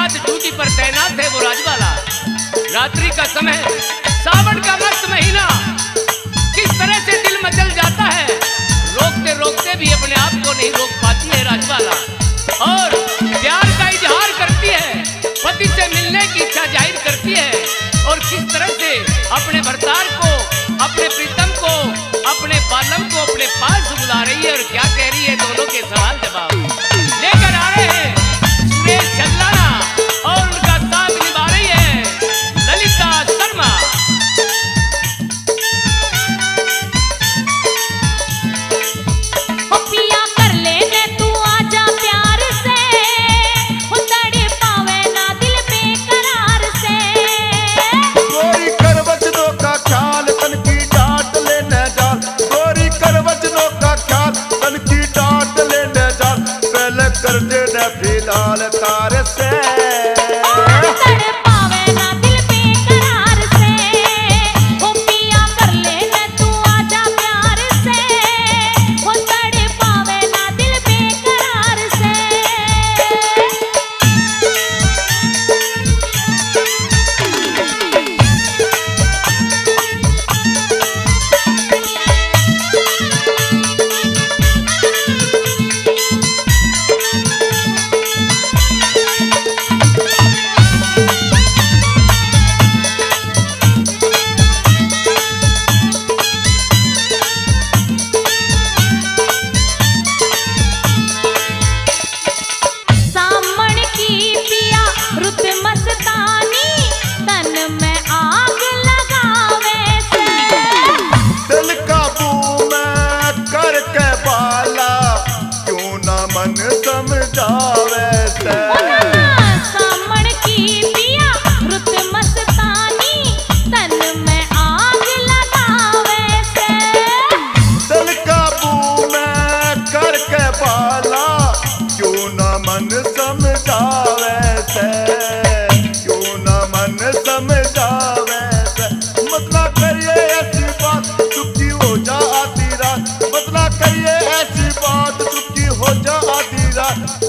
साथ ड्यूटी पर तैनात है वो राजवाला। रात्रि का समय, सावन का मस्त महीना, किस तरह से दिल मचल जाता है, रोकते रोकते भी अपने आप को नहीं रोक पाती है राजवाला और प्यार का इजहार करती है, पति से मिलने की इच्छा जाहिर करती है और किस तरह से अपने भरतार को, अपने प्रीतम को, अपने बालम को अपने पास बुला रही है और क्या कह रही है। दोनों के सवाल जवाब लेकर आ रहे हैं सुरेश चंद्राना और उनका साथ निभा रही है ललिता शर्मा। कर देना फिलहाल तार से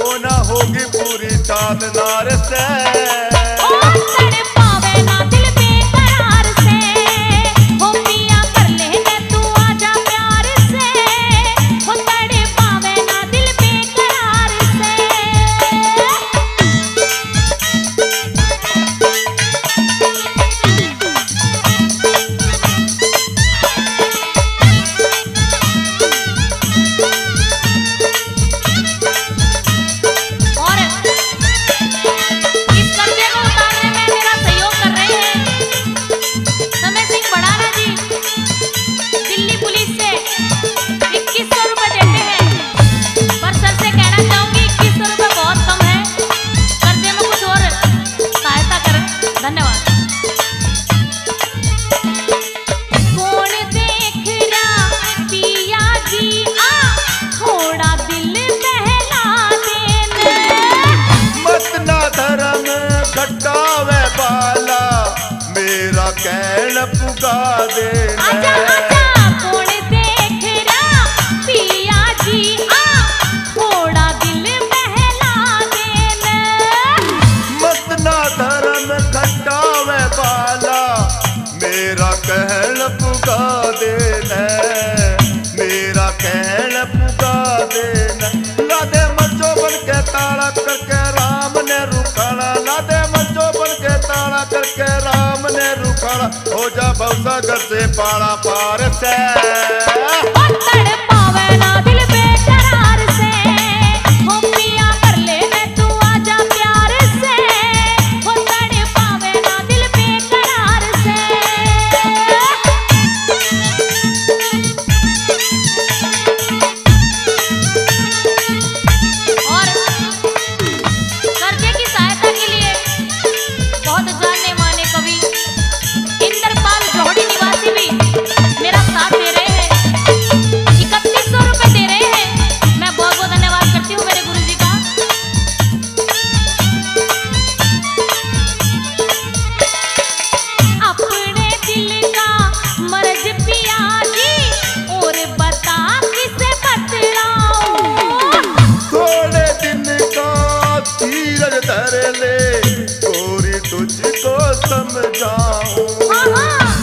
होना होगी पूरी चांद नार से कहन पुगा दे आजा आजा कौन देख रहा पिया जी थोड़ा दिल बहला देना मत ना धर्म खटावे बाला मेरा कहन पुगा देना मेरा कहन पुगा देना लादे मचो बन के ताला करके राम ने रुखाना लादे मचो बन के ताला करके राम ने रुखाना हो जा भवसागर से पारा पार से पावे ना दिल बेकरार से हो पिया कर ले मैं तू आजा प्यार से हो तड़े पावे ना दिल बेकरार से और कर्जे की सहायता के लिए बहुत जाने माने कवि इंद्रपाल जोहड़ी निवासी भी मेरा साथ दे रहे हैं। ले गोरी तुझको समझाऊं।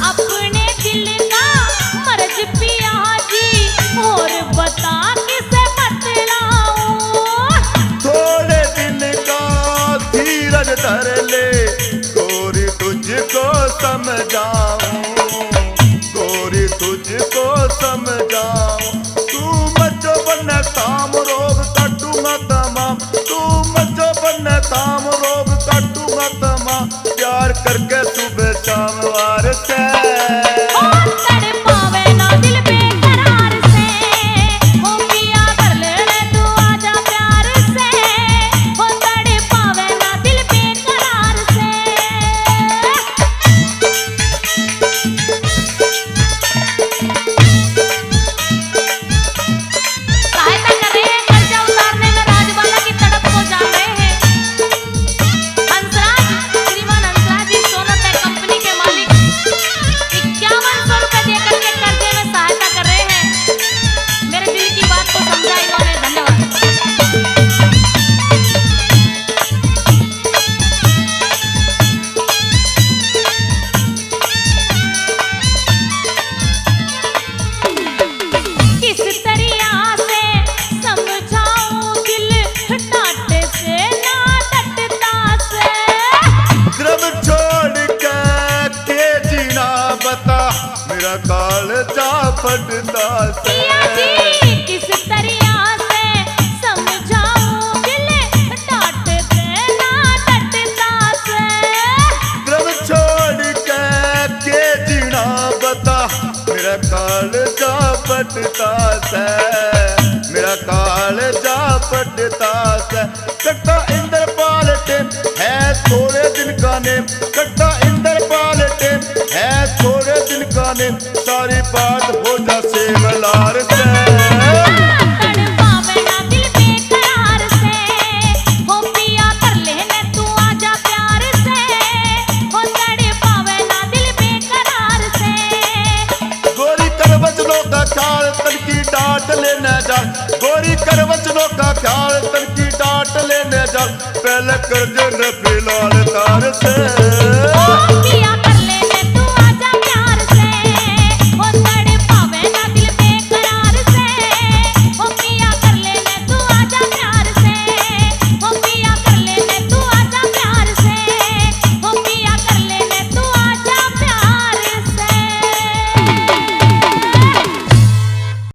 अपने दिल का मर्ज पिया जी और बता किसे बतलाऊं। थोड़े दिन का धीरज धर ले गोरी तुझको समझाऊं, गोरी तुझको समझाऊं। तू मचो बन काम रोग काटूंगा तमाम, तू मचो बन काम रोग काटूंगा तमाम। प्यार करके सुबह शाम वार से तड़पावे ना दिल बेकरार से, हो पिया कर ले तू आजा प्यार से, हो तड़पावे ना दिल बेकरार से। सहायता कर रहे हैं कर्जा उतारने में राजबाला की तड़प को जान रहे हैं हंसराज, श्रीमान हंसराज जी सोनोटेक कंपनी के मालिक 5100 रुपए देकर के कर्जे में सहायता कर रहे हैं। मेरे दिल की बात को समझा इन्होंने, धन्यवाद। किस तरिया से समझाऊं दिल डांटे से ना डटता से। ग्रब छोड़ के जीना बता मेरा काल जा फटता पिया से। जी किस तरिया से समझाऊं दिल डांटे से ना डटता से। ग्रब छोड़ के जीना बता मेरा काल जा फटता से, मेरा काल जा फटता से। कट्टा इंद्रपाल टेम है थोड़े दिन का नेम, कट्टा इंद्रपाल टेम है थोड़े दिन का नेम। सारी बात हो जा सेवलार से तड़पावे ना दिल बेकरार से, हो पिया कर लेने तू आजा प्यार से, हो तड़पावे ना दिल बेकरार से। गोरी कर वचनों का ख्याल तन की डांट लेने जा, गोरी कर वचनों का ख्याल तन की डांट लेने जा। पहले कर जो न फिलहाल तार से